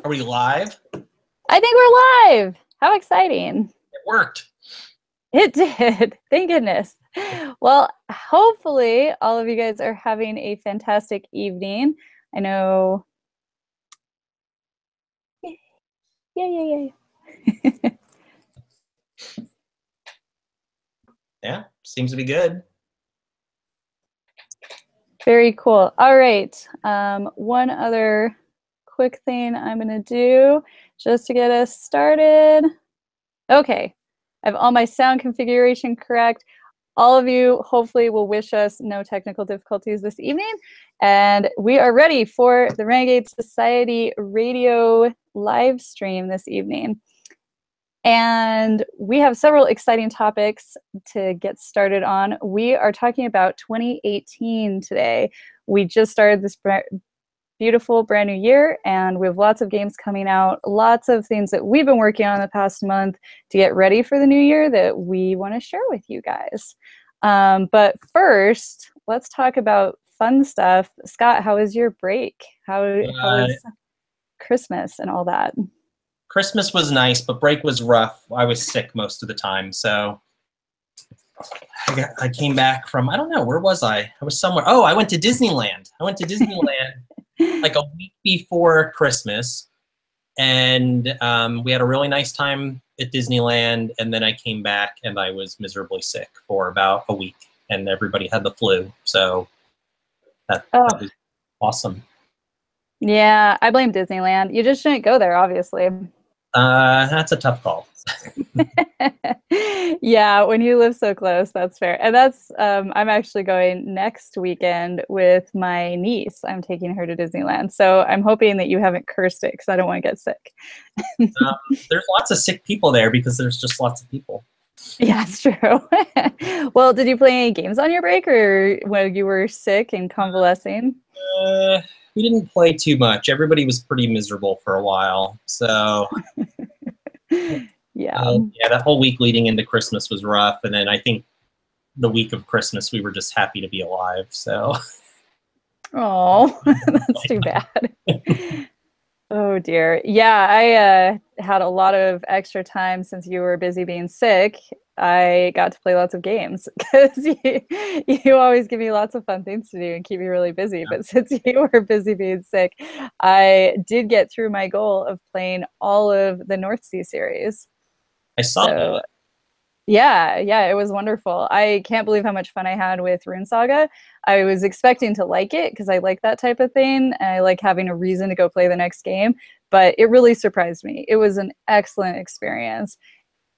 Are we live? I think we're live. How exciting. It worked. It did. Thank goodness. Well, hopefully all of you guys are having a fantastic evening. I know. Yay. Yeah, seems to be good. Very cool. All right. One other quick thing I'm going to do just to get us started. Okay. I have all my sound configuration correct. All of you hopefully will wish us no technical difficulties this evening. And we are ready for the Renegade Society Radio live stream this evening. And we have several exciting topics to get started on. We are talking about 2018 today. We just started this beautiful brand new year, and we have lots of games coming out, lots of things that we've been working on the past month to get ready for the new year that we want to share with you guys. But first, let's talk about fun stuff. Scott, how was your break? How was Christmas and all that? Christmas was nice, but break was rough. I was sick most of the time, so I came back from, I don't know, where was I? I was somewhere. Oh, I went to Disneyland. I went to Disneyland like a week before Christmas, and we had a really nice time at Disneyland, and then I came back and I was miserably sick for about a week, and everybody had the flu, so that was awesome. Yeah, I blame Disneyland. You just shouldn't go there, obviously. That's a tough call. Yeah, when you live so close, that's fair. And that's, I'm actually going next weekend with my niece. I'm taking her to Disneyland. So I'm hoping that you haven't cursed it because I don't want to get sick. There's lots of sick people there because there's just lots of people. Yeah, it's true. Well, did you play any games on your break or when you were sick and convalescing? We didn't play too much. Everybody was pretty miserable for a while. So yeah, that whole week leading into Christmas was rough. And then I think the week of Christmas, we were just happy to be alive. So. Oh, that's too bad. Oh dear. Yeah, I had a lot of extra time since you were busy being sick. I got to play lots of games because you always give me lots of fun things to do and keep me really busy. Yeah. But since you were busy being sick, I did get through my goal of playing all of the North Sea series. I saw that. Yeah, it was wonderful. I can't believe how much fun I had with Rune Saga. I was expecting to like it because I like that type of thing. And I like having a reason to go play the next game, but it really surprised me. It was an excellent experience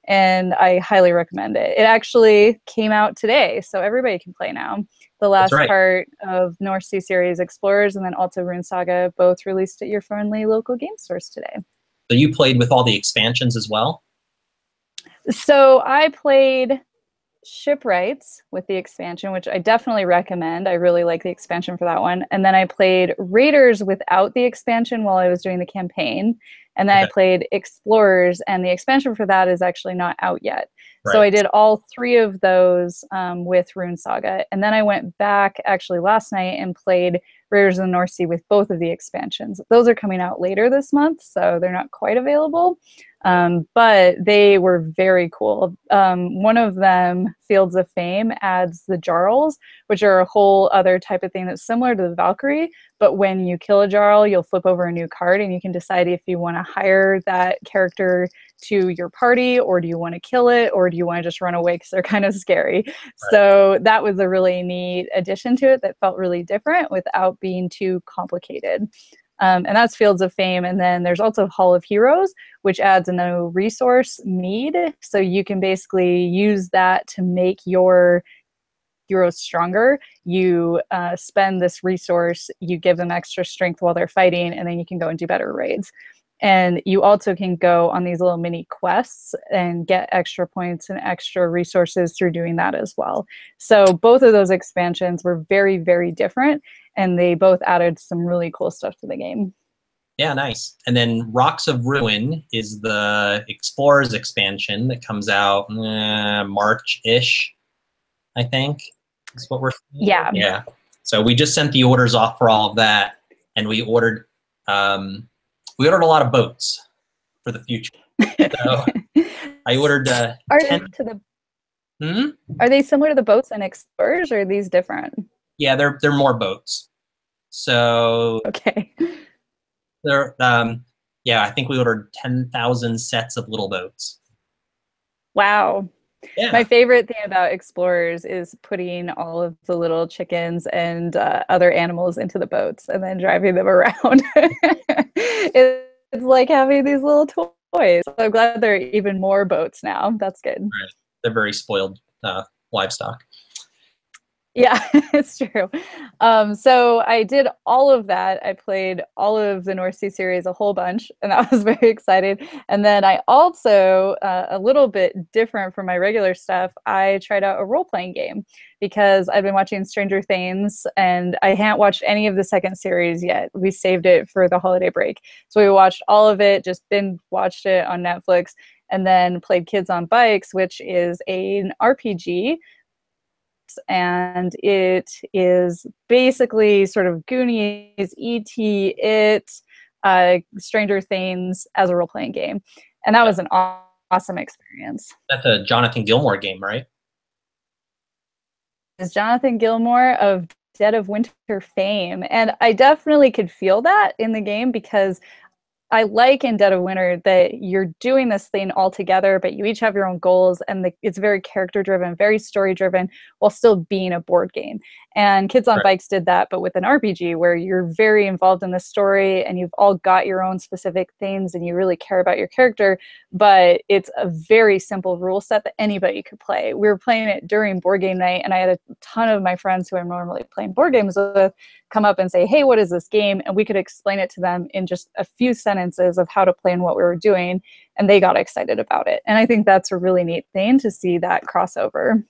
and I highly recommend it. It actually came out today, so everybody can play now. The last part of North Sea series, Explorers, and then also Rune Saga, both released at your friendly local game stores today. So you played with all the expansions as well? So I played Shipwrights with the expansion, which I definitely recommend. I really like the expansion for that one. And then I played Raiders without the expansion while I was doing the campaign. And then I played Explorers, and the expansion for that is actually not out yet. Right. So I did all three of those with Rune Saga. And then I went back actually last night and played Raiders of the North Sea with both of the expansions. Those are coming out later this month, so they're not quite available. But they were very cool. One of them, Fields of Fame, adds the Jarls, which are a whole other type of thing that's similar to the Valkyrie. But when you kill a Jarl, you'll flip over a new card and you can decide if you want to hire that character to your party, or do you want to kill it, or do you want to just run away because they're kind of scary. Right. So that was a really neat addition to it that felt really different without being too complicated. And that's Fields of Fame. And then there's also Hall of Heroes, which adds a new resource, mead. So you can basically use that to make your heroes stronger. You spend this resource, you give them extra strength while they're fighting, and then you can go and do better raids. And you also can go on these little mini quests and get extra points and extra resources through doing that as well. So both of those expansions were very, very different, and they both added some really cool stuff to the game. Yeah, nice. And then Rocks of Ruin is the Explorers expansion that comes out March-ish, I think. That's what we're seeing. Yeah. Yeah. So we just sent the orders off for all of that, and we ordered We ordered a lot of boats for the future. So I ordered 10. Are they similar to the boats in Explorers, or are these different? Yeah, they're more boats. So okay. They're yeah, I think we ordered 10,000 sets of little boats. Wow. Yeah. My favorite thing about Explorers is putting all of the little chickens and other animals into the boats and then driving them around. It's like having these little toys. So I'm glad there are even more boats now. That's good. Right. They're very spoiled livestock. Yeah, it's true. So I did all of that. I played all of the North Sea series, a whole bunch, and I was very excited. And then I also, a little bit different from my regular stuff, I tried out a role-playing game because I've been watching Stranger Things, and I hadn't watched any of the second series yet. We saved it for the holiday break. So we watched all of it, just watched it on Netflix, and then played Kids on Bikes, which is an RPG. And it is basically sort of Goonies, E.T., It, Stranger Things as a role-playing game. And that was an awesome experience. That's a Jonathan Gilmour game, right? It's Jonathan Gilmour of Dead of Winter fame. And I definitely could feel that in the game because I like in Dead of Winter that you're doing this thing all together, but you each have your own goals, and it's very character-driven, very story-driven, while still being a board game. And Kids on Bikes did that, but with an RPG where you're very involved in the story, and you've all got your own specific things, and you really care about your character, but it's a very simple rule set that anybody could play. We were playing it during board game night, and I had a ton of my friends who I'm normally playing board games with come up and say, hey, what is this game? And we could explain it to them in just a few sentences of how to play and what we were doing, and they got excited about it. And I think that's a really neat thing to see that crossover.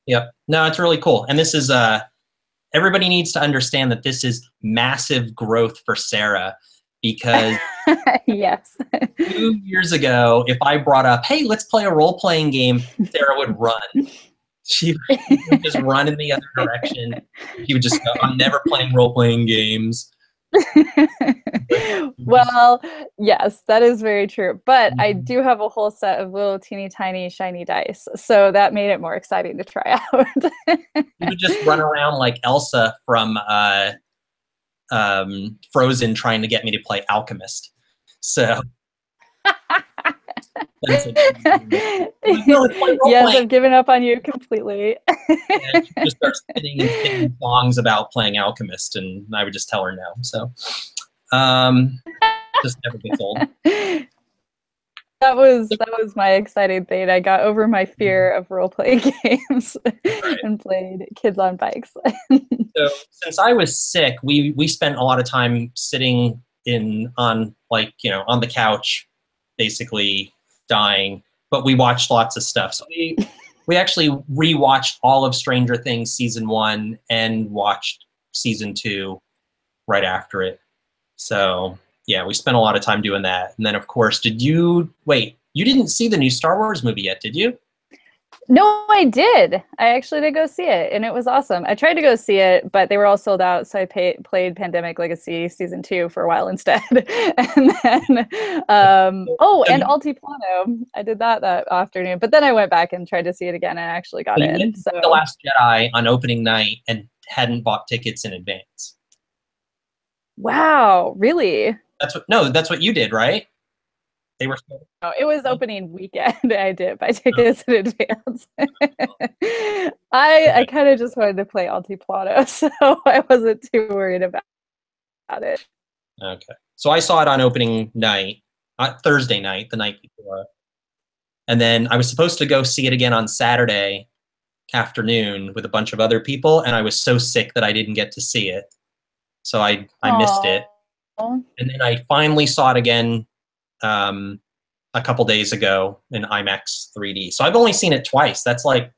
Yep. No, it's really cool. And this is, everybody needs to understand that this is massive growth for Sarah because yes. 2 years ago, if I brought up, hey, let's play a role-playing game, Sarah would run. She would just run in the other direction. She would just go, I'm never playing role-playing games. Well, yes, that is very true. But I do have a whole set of little teeny tiny shiny dice. So that made it more exciting to try out. You would just run around like Elsa from Frozen trying to get me to play Alchemist. So yes, I've given up on you completely. And she just starts singing songs about playing Alchemist, and I would just tell her no. So, just never gets old. That was my exciting thing. I got over my fear of role-playing games and played Kids on Bikes. So, since I was sick, we spent a lot of time sitting on the couch, basically dying, but we watched lots of stuff. So we actually rewatched all of Stranger Things season 1 and watched season 2 right after it. So yeah, we spent a lot of time doing that. And then of course, you didn't see the new Star Wars movie yet, did you? No, I did. I actually did go see it, and it was awesome. I tried to go see it, but they were all sold out, so I played Pandemic Legacy Season 2 for a while instead. And then, and Altiplano. I did that afternoon, but then I went back and tried to see it again and actually got in. So The Last Jedi on opening night and hadn't bought tickets in advance. Wow, really? That's what you did, right? They were. No, it was opening weekend. I did buy tickets in advance. I kind of just wanted to play Altiplano, so I wasn't too worried about it. Okay, so I saw it on opening night, Thursday night, the night before, and then I was supposed to go see it again on Saturday afternoon with a bunch of other people, and I was so sick that I didn't get to see it, so I missed it, and then I finally saw it again. A couple days ago in IMAX 3D. So I've only seen it twice. That's like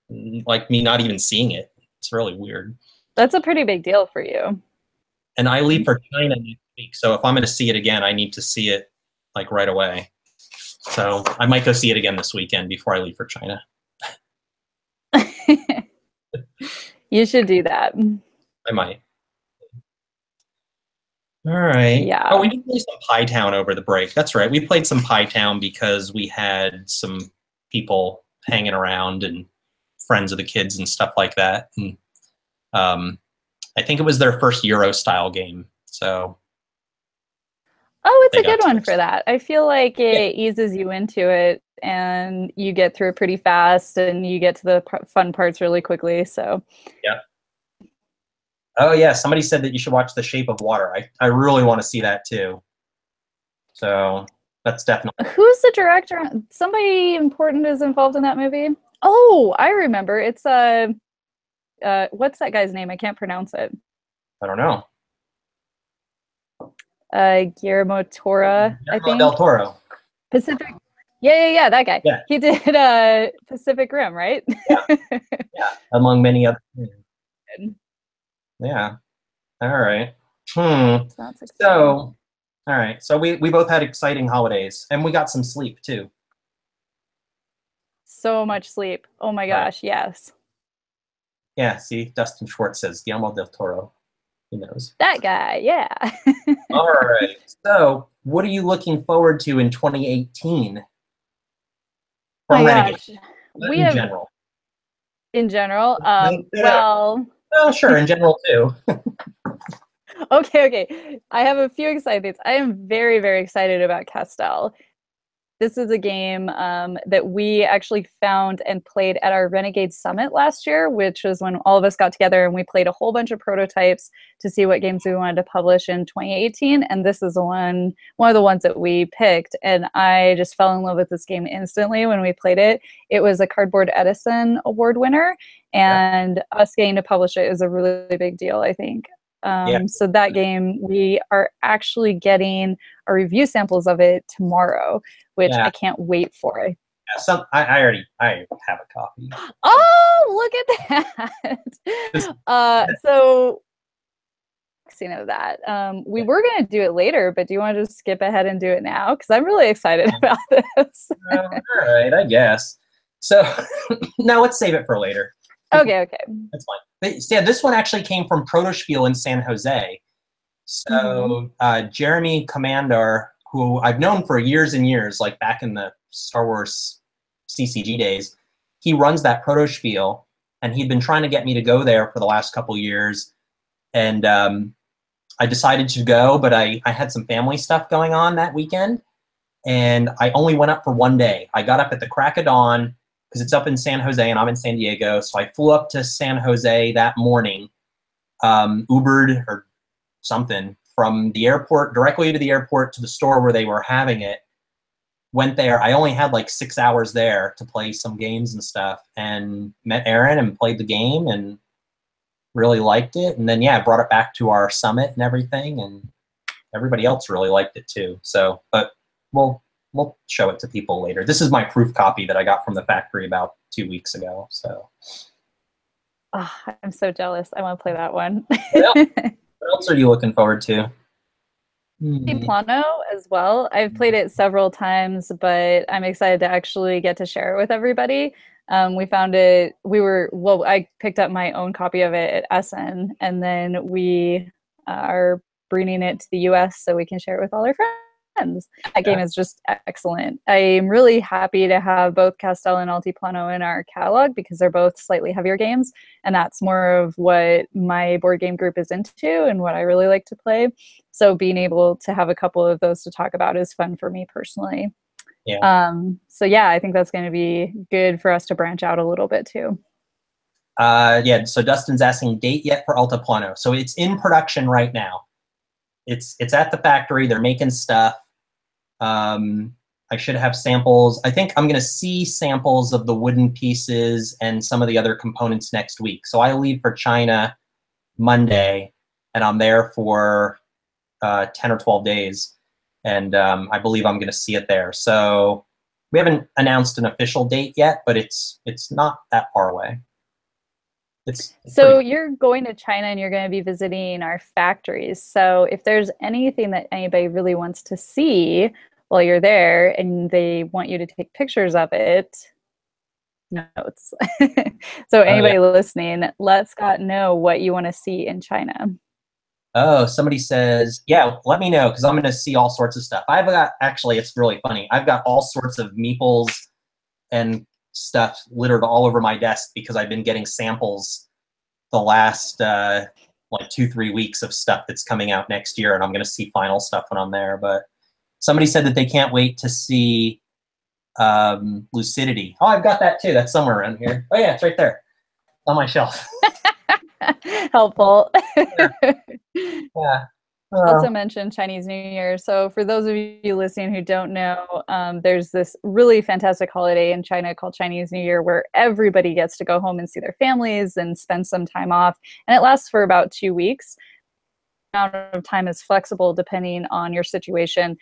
me not even seeing it. It's really weird. That's a pretty big deal for you. And I leave for China next week. So if I'm going to see it again, I need to see it like right away. So I might go see it again this weekend before I leave for China. You should do that. I might. All right. Yeah. Oh, we did play some Pie Town over the break. That's right. We played some Pie Town because we had some people hanging around and friends of the kids and stuff like that. And I think it was their first Euro style game. So. Oh, it's a good one for that. I feel like it eases you into it and you get through it pretty fast and you get to the fun parts really quickly. So. Yeah. Oh yeah, somebody said that you should watch The Shape of Water. I really want to see that too. So that's definitely. Who's the director? Somebody important is involved in that movie. Oh, I remember. It's what's that guy's name? I can't pronounce it. I don't know. Guillermo Tora, I think. Del Toro. Pacific. Yeah, that guy. Yeah. He did Pacific Rim, right? Yeah. Among many other things. Yeah. All right. So, all right. So we both had exciting holidays, and we got some sleep too. So much sleep. Oh my gosh, yes. Yeah. See, Dustin Schwartz says Guillermo del Toro. He knows. That guy. Yeah. All right. So, what are you looking forward to in 2018? From Renegade. In general. In general. Well. Oh, sure. In general too. Okay. I have a few exciting things. I am very, very excited about Castell. This is a game that we actually found and played at our Renegade Summit last year, which was when all of us got together and we played a whole bunch of prototypes to see what games we wanted to publish in 2018. And this is one of the ones that we picked. And I just fell in love with this game instantly when we played it. It was a Cardboard Edison Award winner, and us getting to publish it is a really big deal, I think. So that game, we are actually getting our review samples of it tomorrow, which I can't wait for. Yeah, I have a copy. Oh, look at that! So, of that, we were going to do it later, but do you want to just skip ahead and do it now? Because I'm really excited about this. All right, I guess. So now let's save it for later. Okay. That's fine. But, yeah, this one actually came from Protospiel in San Jose. So Jeremy Commander, who I've known for years and years, like back in the Star Wars CCG days, he runs that Protospiel, and he'd been trying to get me to go there for the last couple years. And I decided to go, but I had some family stuff going on that weekend, and I only went up for one day. I got up at the crack of dawn, because it's up in San Jose and I'm in San Diego. So I flew up to San Jose that morning, Ubered or something from the airport, directly to the airport to the store where they were having it. Went there. I only had like 6 hours there to play some games and stuff, and met Aaron and played the game and really liked it. And then, I brought it back to our summit and everything, and everybody else really liked it too. So, but we'll show it to people later. This is my proof copy that I got from the factory about 2 weeks ago. So, I'm so jealous. I want to play that one. What else are you looking forward to? Altiplano as well. I've played it several times, but I'm excited to actually get to share it with everybody. We found it. I picked up my own copy of it at Essen, and then we are bringing it to the US so we can share it with all our friends. That game is just excellent. I'm really happy to have both Castell and Altiplano in our catalog because they're both slightly heavier games, and that's more of what my board game group is into and what I really like to play. So being able to have a couple of those to talk about is fun for me personally. So I think that's going to be good for us to branch out a little bit too. So Dustin's asking, date yet for Altiplano? So it's in production right now. It's at the factory. They're making stuff. I should have samples. I think I'm going to see samples of the wooden pieces and some of the other components next week. So I leave for China Monday, and I'm there for 10 or 12 days. And I believe I'm going to see it there. So we haven't announced an official date yet, but it's not that far away. So you're going to China and you're going to be visiting our factories. So if there's anything that anybody really wants to see while you're there and they want you to take pictures of it, notes. So anybody listening, let Scott know what you want to see in China. Oh, somebody says, yeah, let me know because I'm going to see all sorts of stuff. I've got, actually, it's really funny. I've got all sorts of meeples and stuff littered all over my desk because I've been getting samples the last like 2-3 weeks of stuff that's coming out next year, and I'm going to see final stuff when I'm there. But somebody said that they can't wait to see Luciditiy. Oh, I've got that too. That's somewhere around here. Oh yeah, it's right there on my shelf. Helpful. Yeah. Also mentioned Chinese New Year. So for those of you listening who don't know, there's this really fantastic holiday in China called Chinese New Year where everybody gets to go home and see their families and spend some time off. And it lasts for about 2 weeks. The amount of time is flexible depending on your situation.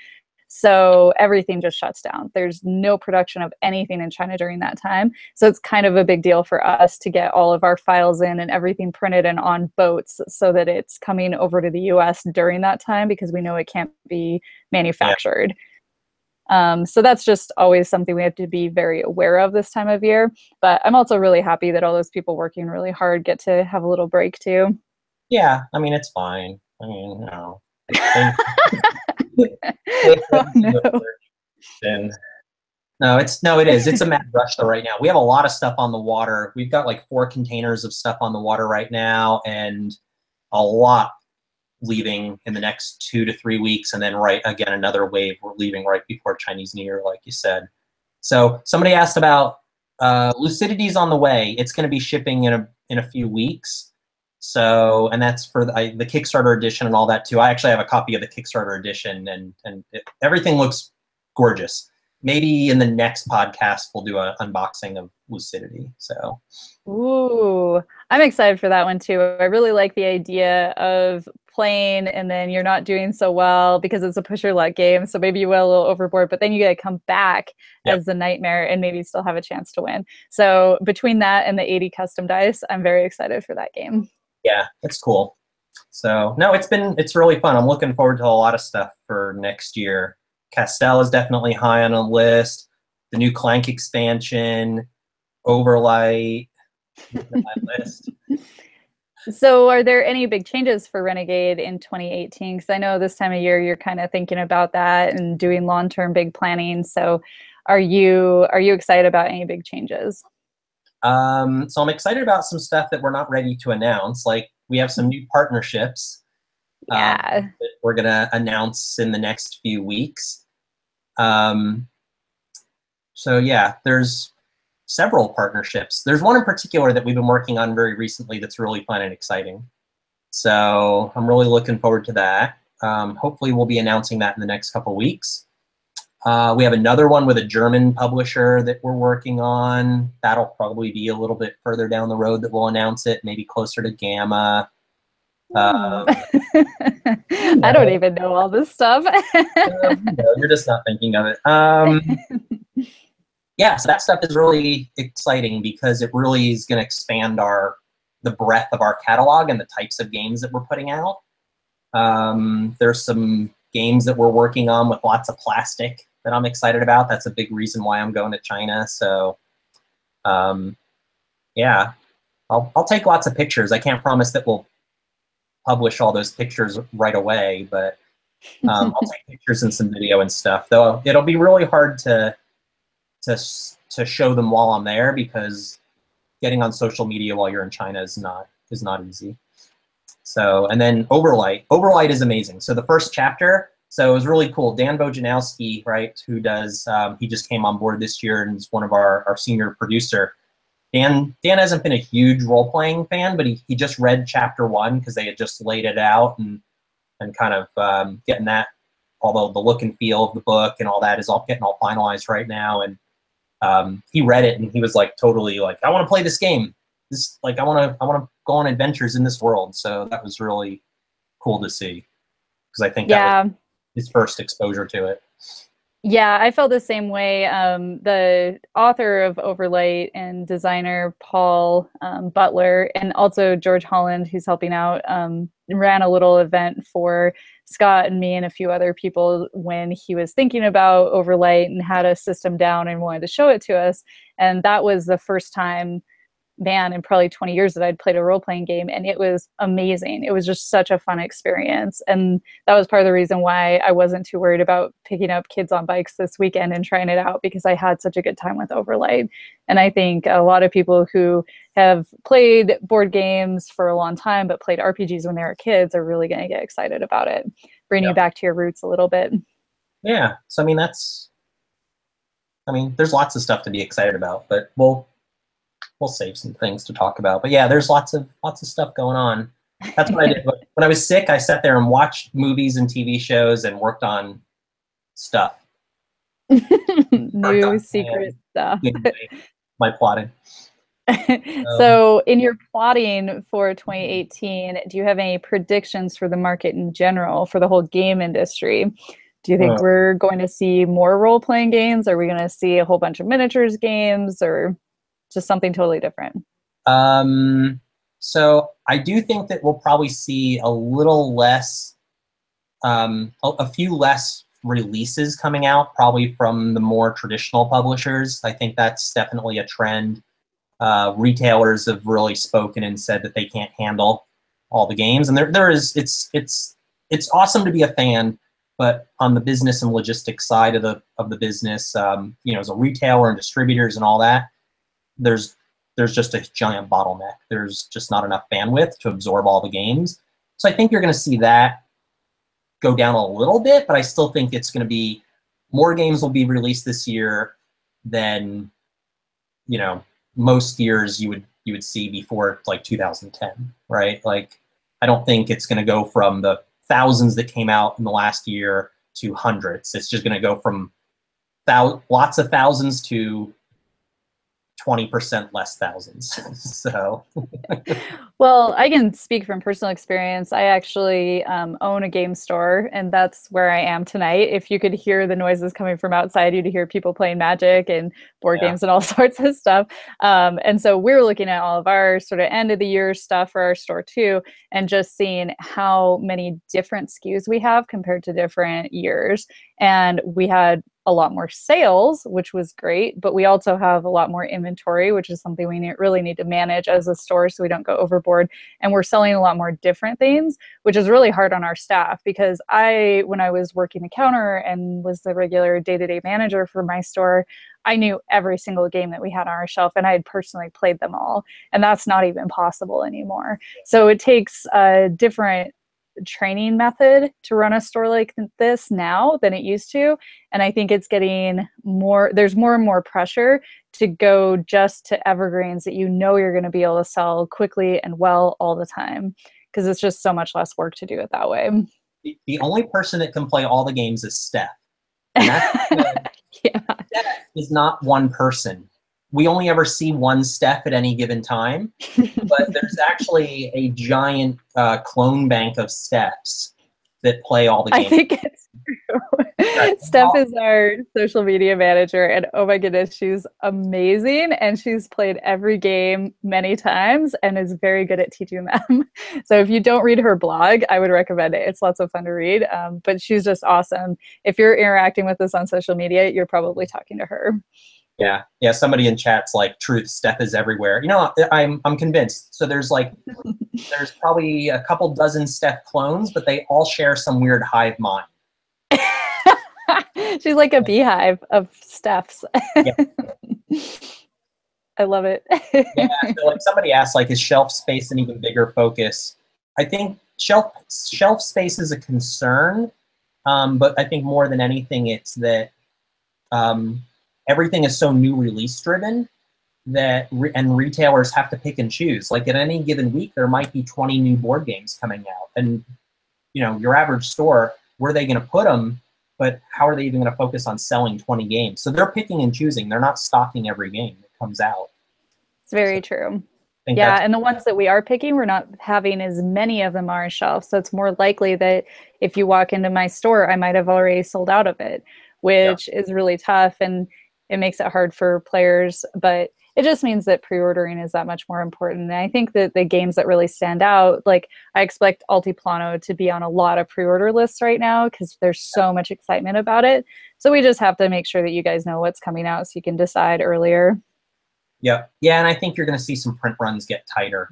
So everything just shuts down. There's no production of anything in China during that time. So it's kind of a big deal for us to get all of our files in and everything printed and on boats so that it's coming over to the US during that time because we know it can't be manufactured. Yeah. So that's just always something we have to be very aware of this time of year. But I'm also really happy that all those people working really hard get to have a little break too. Yeah, I mean, it's fine. I mean, you know. Oh, no. No, it is. It's a mad rush though right now. We have a lot of stuff on the water. We've got like 4 containers of stuff on the water right now, and a lot leaving in the next 2 to 3 weeks, and then another wave we're leaving right before Chinese New Year, like you said. So somebody asked about Luciditi's on the way. It's going to be shipping in a few weeks. So, and that's for the Kickstarter edition and all that too. I actually have a copy of the Kickstarter edition, and everything looks gorgeous. Maybe in the next podcast we'll do an unboxing of Luciditiy. So, ooh, I'm excited for that one too. I really like the idea of playing and then you're not doing so well because it's a push your luck game. So maybe you went a little overboard, but then you got to come back as the nightmare and maybe still have a chance to win. So between that and the 80 custom dice, I'm very excited for that game. Yeah, it's cool. So no, it's really fun. I'm looking forward to a lot of stuff for next year. Castell is definitely high on the list. The new Clank expansion, Overlight, my list. So are there any big changes for Renegade in 2018? Because I know this time of year you're kind of thinking about that and doing long-term big planning. So are you excited about any big changes? So I'm excited about some stuff that we're not ready to announce. Like we have some new partnerships that we're going to announce in the next few weeks. So yeah, there's several partnerships. There's one in particular that we've been working on very recently that's really fun and exciting. So I'm really looking forward to that. Hopefully we'll be announcing that in the next couple weeks. We have another one with a German publisher that we're working on. That'll probably be a little bit further down the road that we'll announce it, maybe closer to Gamma. I don't even know all this stuff. You're just not thinking of it. Yeah, so that stuff is really exciting because it really is going to expand the breadth of our catalog and the types of games that we're putting out. There's some games that we're working on with lots of plastic that I'm excited about. That's a big reason why I'm going to China. So, yeah, I'll take lots of pictures. I can't promise that we'll publish all those pictures right away, but I'll take pictures and some video and stuff. Though it'll be really hard to show them while I'm there because getting on social media while you're in China is not easy. So, and then Overlight. Overlight is amazing. So the first chapter, so it was really cool. Dan Bojanowski, right, who does, he just came on board this year and is one of our senior producer. Dan hasn't been a huge role-playing fan, but he just read chapter 1 because they had just laid it out and kind of getting that, although the look and feel of the book and all that is all getting all finalized right now. And he read it and he was like totally like, I want to play this game. I want to go on adventures in this world. So that was really cool to see because I think that was his first exposure to it. Yeah, I felt the same way. The author of Overlight and designer Paul Butler and also George Holland, who's helping out, ran a little event for Scott and me and a few other people when he was thinking about Overlight and had a system down and wanted to show it to us. And that was the first time man, in probably 20 years that I'd played a role-playing game, and it was amazing. It was just such a fun experience. And that was part of the reason why I wasn't too worried about picking up kids on bikes this weekend and trying it out, because I had such a good time with Overlight. And I think a lot of people who have played board games for a long time but played RPGs when they were kids are really going to get excited about it, bring you back to your roots a little bit. Yeah. So, I mean, there's lots of stuff to be excited about, but we'll save some things to talk about. But yeah, there's lots of stuff going on. That's what I did. When I was sick, I sat there and watched movies and TV shows and worked on stuff. New secret stuff. My plotting. So in your plotting for 2018, do you have any predictions for the market in general, for the whole game industry? Do you think we're going to see more role-playing games? Are we going to see a whole bunch of miniatures games, or just something totally different? So I do think that we'll probably see a little less, a few less releases coming out, probably from the more traditional publishers. I think that's definitely a trend. Retailers have really spoken and said that they can't handle all the games, and it's awesome to be a fan, but on the business and logistics side of the business, as a retailer and distributors and all that, there's just a giant bottleneck. There's just not enough bandwidth to absorb all the games. So I think you're going to see that go down a little bit, but I still think it's going to be more games will be released this year than, most years you would see before, like 2010, right? Like, I don't think it's going to go from the thousands that came out in the last year to hundreds. It's just going to go from lots of thousands to 20% less thousands. So, well, I can speak from personal experience. I actually own a game store, and that's where I am tonight. If you could hear the noises coming from outside, you'd hear people playing Magic and board games and all sorts of stuff. And so we're looking at all of our sort of end of the year stuff for our store too, and just seeing how many different SKUs we have compared to different years. And we had a lot more sales, which was great, but we also have a lot more inventory, which is something we really need to manage as a store so we don't go overboard. And we're selling a lot more different things, which is really hard on our staff, because when I was working the counter and was the regular day-to-day manager for my store, I knew every single game that we had on our shelf, and I had personally played them all. And that's not even possible anymore. So it takes a different training method to run a store like this now than it used to. And I think it's getting there's more and more pressure to go just to evergreens that you're going to be able to sell quickly and well all the time, because it's just so much less work to do it that way. The only person that can play all the games is Steph. And that's Steph is not one person. We only ever see one Steph at any given time, but there's actually a giant clone bank of Stephs that play all the games. I think it's true. Right. Steph is our social media manager, and oh my goodness, she's amazing, and she's played every game many times and is very good at teaching them. So if you don't read her blog, I would recommend it. It's lots of fun to read, but she's just awesome. If you're interacting with us on social media, you're probably talking to her. Yeah. Somebody in chat's like, "Truth, Steph is everywhere." I'm convinced. So there's probably a couple dozen Steph clones, but they all share some weird hive mind. She's like a beehive of Stephs. Yeah. I love it. Yeah. So like somebody asked, like, is shelf space an even bigger focus? I think shelf space is a concern, but I think more than anything, it's that. Everything is so new release driven and retailers have to pick and choose. Like at any given week, there might be 20 new board games coming out, and your average store, where are they going to put them? But how are they even going to focus on selling 20 games? So they're picking and choosing. They're not stocking every game that comes out. It's very true. Yeah, and the ones that we are picking, we're not having as many of them on our shelf. So it's more likely that if you walk into my store, I might have already sold out of it, which is really tough. And it makes it hard for players, but it just means that pre-ordering is that much more important. And I think that the games that really stand out, like I expect Altiplano to be on a lot of pre-order lists right now because there's so much excitement about it. So we just have to make sure that you guys know what's coming out so you can decide earlier. Yep. Yeah, and I think you're going to see some print runs get tighter.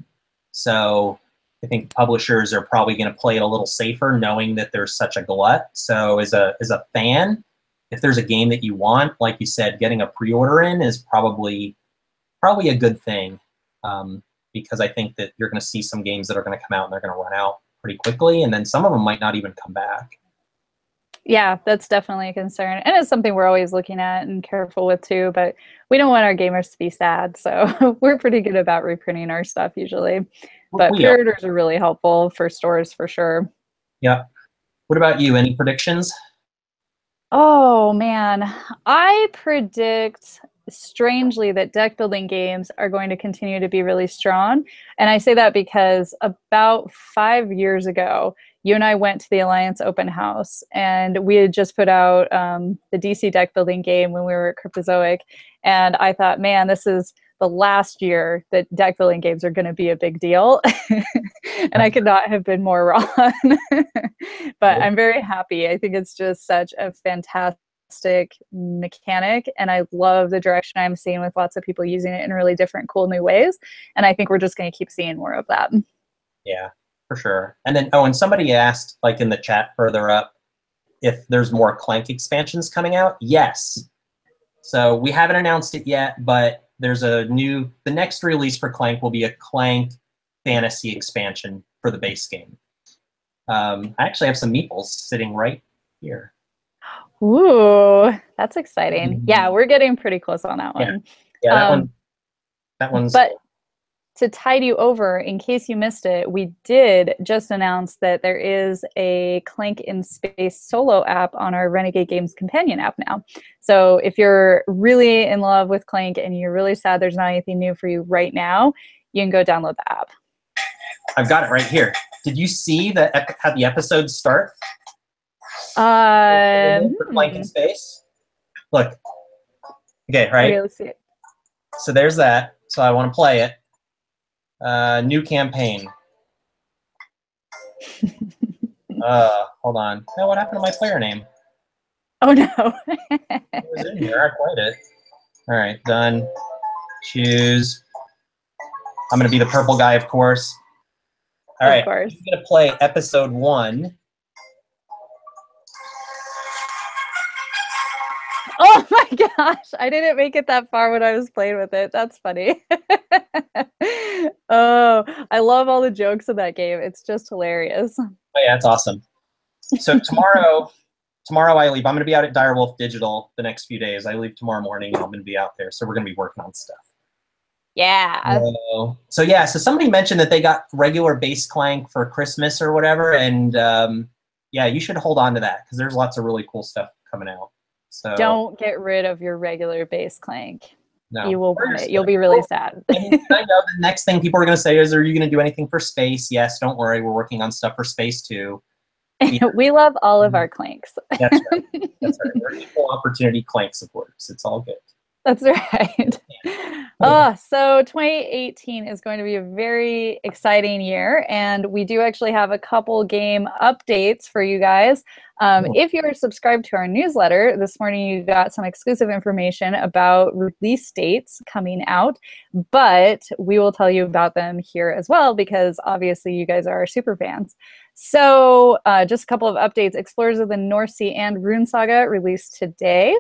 So I think publishers are probably going to play it a little safer, knowing that there's such a glut. So as a fan, if there's a game that you want, like you said, getting a pre-order in is probably a good thing, because I think that you're going to see some games that are going to come out and they're going to run out pretty quickly, and then some of them might not even come back. Yeah, that's definitely a concern. And it's something we're always looking at and careful with too, but we don't want our gamers to be sad. So we're pretty good about reprinting our stuff usually. But pre-orders are really helpful for stores for sure. Yeah. What about you? Any predictions? Oh man, I predict strangely that deck building games are going to continue to be really strong. And I say that because about 5 years ago, you and I went to the Alliance open house, and we had just put out the DC deck building game when we were at Cryptozoic. And I thought, man, this is the last year that deck building games are going to be a big deal. And I could not have been more wrong. But I'm very happy. I think it's just such a fantastic mechanic, and I love the direction I'm seeing with lots of people using it in really different, cool new ways. And I think we're just going to keep seeing more of that. Yeah, for sure. And then, and somebody asked, like in the chat further up, if there's more Clank expansions coming out. Yes. So we haven't announced it yet, but there's the next release for Clank will be a Clank fantasy expansion for the base game. I actually have some meeples sitting right here. Ooh, that's exciting. Yeah, we're getting pretty close on that one. Yeah, that one's... But to tide you over, in case you missed it, we did just announce that there is a Clank in Space solo app on our Renegade Games companion app now. So if you're really in love with Clank and you're really sad there's not anything new for you right now, you can go download the app. I've got it right here. Did you see how the episodes start? For Clank in Space? Look. Okay, right? Okay, let's see it. So there's that. So I want to play it. New campaign. Hold on. Oh, what happened to my player name? Oh no. It was in here. I played it. All right, done. Choose. I'm going to be the purple guy, of course. All right, I'm going to play episode 1. Oh my gosh, I didn't make it that far when I was playing with it. That's funny. Oh, I love all the jokes in that game. It's just hilarious. Oh yeah, it's awesome. So tomorrow I leave. I'm going to be out at Direwolf Digital the next few days. I leave tomorrow morning, and I'm going to be out there. So we're going to be working on stuff. Yeah. So somebody mentioned that they got regular base Clank for Christmas or whatever, and yeah, you should hold on to that because there's lots of really cool stuff coming out. So don't get rid of your regular base Clank. No, you will want it. You'll be really sad. I know the next thing people are going to say is, are you going to do anything for space? Yes, don't worry. We're working on stuff for space too. We love all of our Clanks. That's right. That's right. We're equal opportunity Clank supporters. It's all good. That's right. So 2018 is going to be a very exciting year, and we do actually have a couple game updates for you guys. If you're subscribed to our newsletter, this morning you got some exclusive information about release dates coming out, but we will tell you about them here as well because obviously you guys are our super fans. So just a couple of updates. Explorers of the North Sea and Rune Saga released today.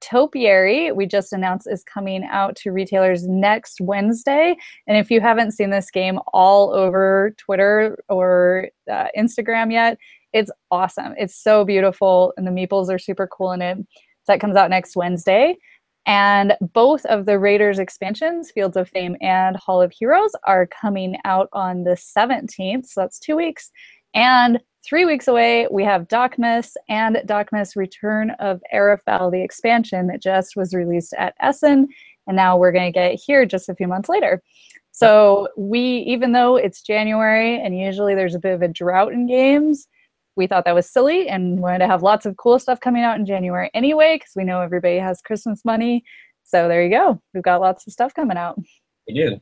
Topiary, we just announced, is coming out to retailers next Wednesday. And if you haven't seen this game all over Twitter or Instagram yet, it's awesome. It's so beautiful, and the meeples are super cool in it. So that comes out next Wednesday. And both of the Raiders expansions, Fields of Fame and Hall of Heroes, are coming out on the 17th. So that's 2 weeks. And 3 weeks away, we have Alchemists and Alchemists Return of Arafel, the expansion that just was released at Essen. And now we're going to get here just a few months later. So even though it's January and usually there's a bit of a drought in games, we thought that was silly and wanted to have lots of cool stuff coming out in January anyway, because we know everybody has Christmas money. So there you go. We've got lots of stuff coming out. We do.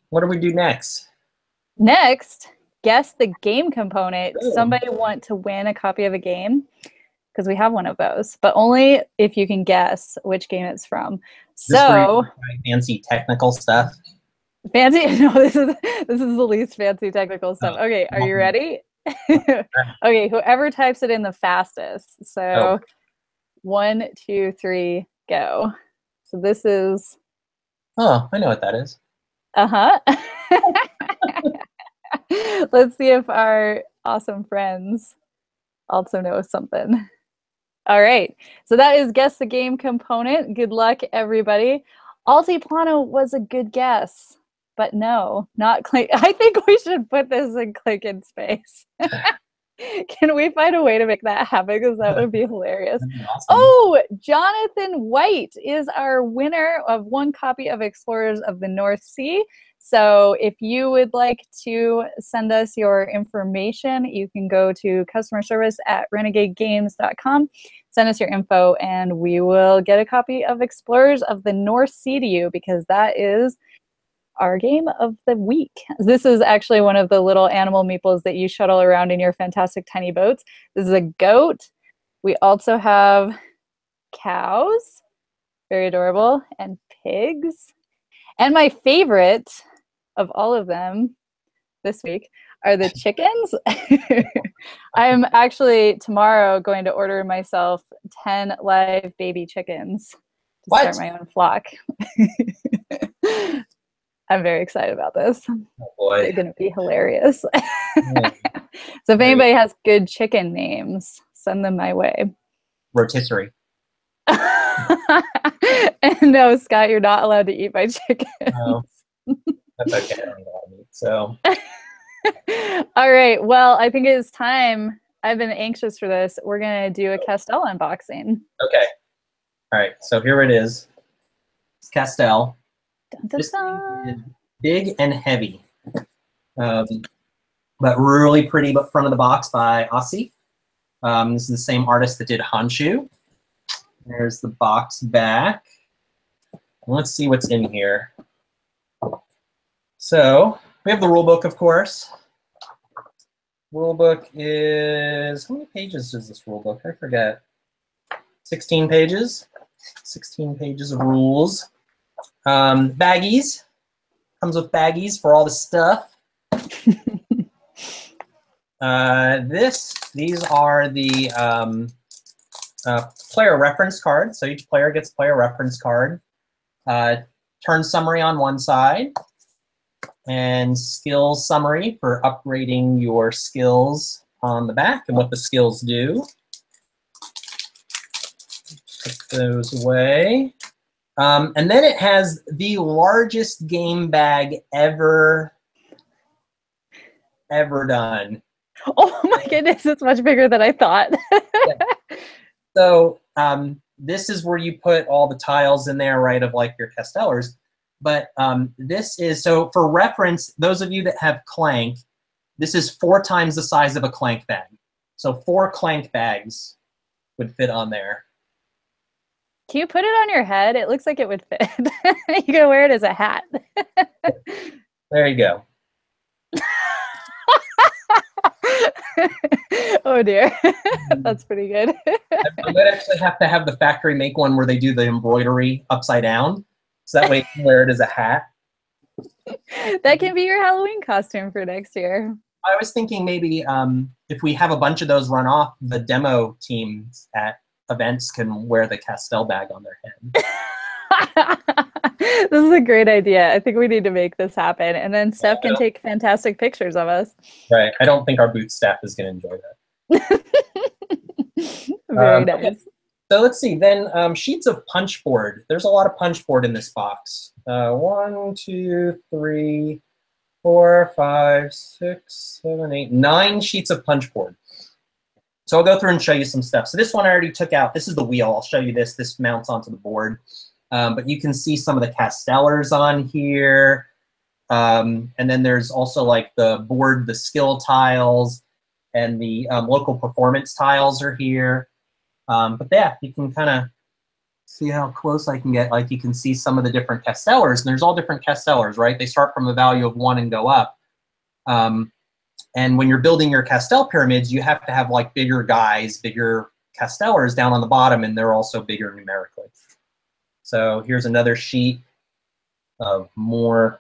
What do we do next? Next, guess the game component. Somebody want to win a copy of a game? because we have one of those, but only if you can guess which game it's from. This where you So try fancy technical stuff. fancy? No, this is the least fancy technical stuff. Okay, are you ready? Okay, whoever types it in the fastest. So 1, 2, 3, go. So this is. Oh, I know what that is. Uh-huh. Let's see if our awesome friends also know something. All right. So that is Guess the Game component. Good luck, everybody. Altiplano was a good guess, but no, not Clank. I think we should put this in Clank in Space. Can we find a way to make that happen? Because that would be hilarious. Awesome. Oh, Jonathan White is our winner of 1 copy of Explorers of the North Sea. So if you would like to send us your information, you can go to customer service at renegadegames.com, send us your info, and we will get a copy of Explorers of the North Sea to you, because that is our game of the week. This is actually one of the little animal meeples that you shuttle around in your fantastic tiny boats. This is a goat. We also have cows, very adorable, and pigs. And my favorite of all of them this week are the chickens. I'm actually tomorrow going to order myself 10 live baby chickens to start my own flock. I'm very excited about this. Oh boy. They're going to be hilarious. So if anybody has good chicken names, send them my way. Rotisserie. And no, Scott, you're not allowed to eat my chicken. No, that's okay. I don't know what I mean, so. All right. Well, I think it is time. I've been anxious for this. We're going to do a Castell unboxing. Okay. All right. So here it is. It's Castell. Dun, dun, This dun. thing is big and heavy, but really pretty. But front of the box by Aussie. This is the same artist that did Honshu. There's the box back. Let's see what's in here. So we have the rule book, of course. Rule book is, how many pages is this rule book? I forget. 16 pages. 16 pages of rules. Baggies. Comes with baggies for all the stuff. These are the player reference cards. So each player gets a player reference card. Turn summary on one side, and skills summary for upgrading your skills on the back and what the skills do. Put those away. And then it has the largest game bag ever done. Oh my goodness, it's much bigger than I thought. Yeah. So this is where you put all the tiles in there, right, of like your Castellers. But this is, so for reference, those of you that have Clank, this is 4 times the size of a Clank bag. So 4 Clank bags would fit on there. Can you put it on your head? It looks like it would fit. You can wear it as a hat. There you go. Oh dear. That's pretty good. I might actually have to have the factory make one where they do the embroidery upside down, so that way you can wear it as a hat. That can be your Halloween costume for next year. I was thinking maybe if we have a bunch of those run off, the demo teams at events can wear the Castell bag on their head. This is a great idea. I think we need to make this happen. And then Steph can take fantastic pictures of us. Right. I don't think our booth staff is going to enjoy that. Very nice. So let's see. Then sheets of punch board. There's a lot of punch board in this box. 1, 2, 3, 4, 5, 6, 7, 8, 9 sheets of punch board. So I'll go through and show you some stuff. So this one I already took out. This is the wheel. I'll show you this. This mounts onto the board. But you can see some of the Castellers on here. And then there's also like the board, the skill tiles, and the local performance tiles are here. But yeah, you can kind of see how close I can get. Like you can see some of the different Castellers, and there's all different Castellers, right? They start from a value of 1 and go up. And when you're building your Castell pyramids, you have to have like bigger guys, bigger Castellers down on the bottom, and they're also bigger numerically. So here's another sheet of more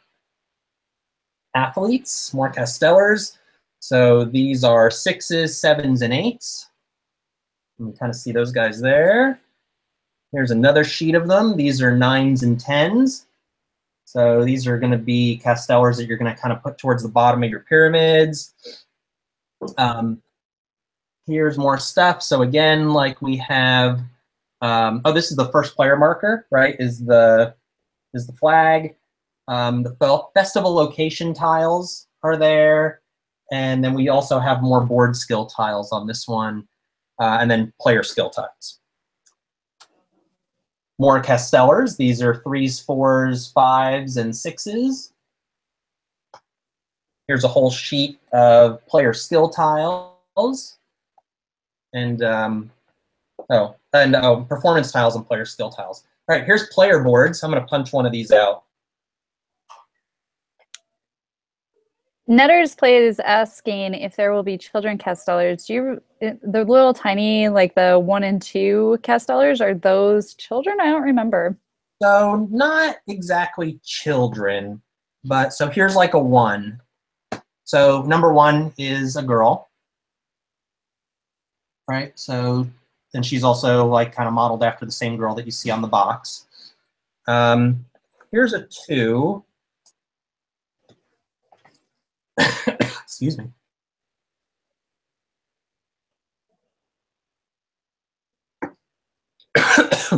athletes, more Castellers. So these are 6s, 7s, and 8s. You can kind of see those guys there. Here's another sheet of them. These are 9s and 10s. So these are going to be Castellers that you're going to kind of put towards the bottom of your pyramids. Here's more stuff. So again, like we have, oh, this is the first player marker, right? Is the flag. The festival location tiles are there, and then we also have more board skill tiles on this one, and then player skill tiles. More Castellers. These are 3s, 4s, 5s, and 6s. Here's a whole sheet of player skill tiles, and performance tiles and player skill tiles. All right, here's player boards. I'm going to punch one of these out. Netters Play is asking if there will be children Castellers. The little tiny, like the 1 and 2 Castellers, are those children? I don't remember. So not exactly children, but so here's like a 1. So number 1 is a girl, right? So, and she's also like kind of modeled after the same girl that you see on the box. Here's a 2. Excuse me.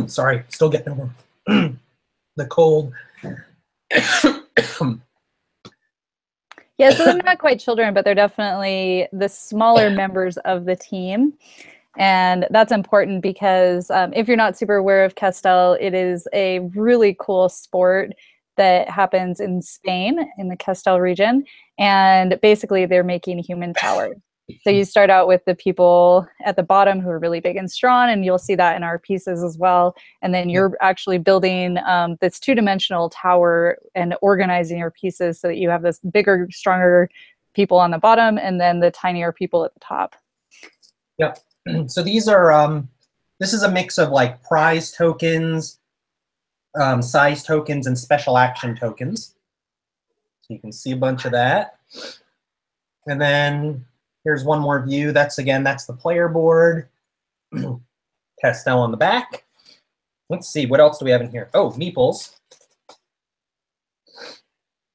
Sorry, still getting over the cold. Yeah, so they're not quite children, but they're definitely the smaller members of the team. And that's important because if you're not super aware of Castell, it is a really cool sport that happens in Spain, in the Castell region. And basically, they're making human towers. So you start out with the people at the bottom who are really big and strong, and you'll see that in our pieces as well. And then you're actually building this 2-dimensional tower and organizing your pieces so that you have this bigger, stronger people on the bottom and then the tinier people at the top. Yep. So these are, this is a mix of like prize tokens, size tokens, and special action tokens. So you can see a bunch of that. And then here's one more view. That's the player board. Castell on the back. Let's see, what else do we have in here? Oh, meeples.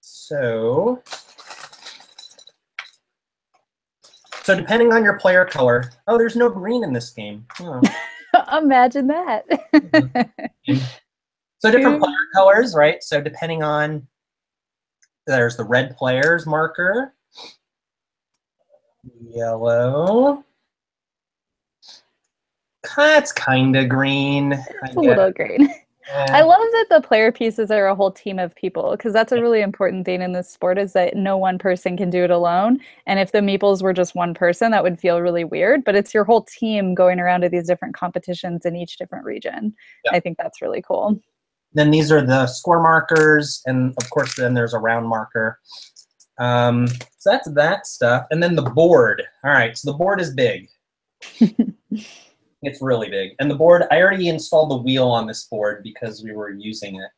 So depending on your player color, oh, there's no green in this game. Oh. Imagine that. So different player colors, right? So depending on, there's the red player's marker, yellow. That's kind of green. It's a little green. Yeah. I love that the player pieces are a whole team of people, because that's a really important thing in this sport, is that no one person can do it alone. And if the meeples were just one person, that would feel really weird. But it's your whole team going around to these different competitions in each different region. Yeah. I think that's really cool. Then these are the score markers, and of course then there's a round marker. So that's that stuff. And then the board. All right, so the board is big. It's really big. And the board, I already installed the wheel on this board because we were using it.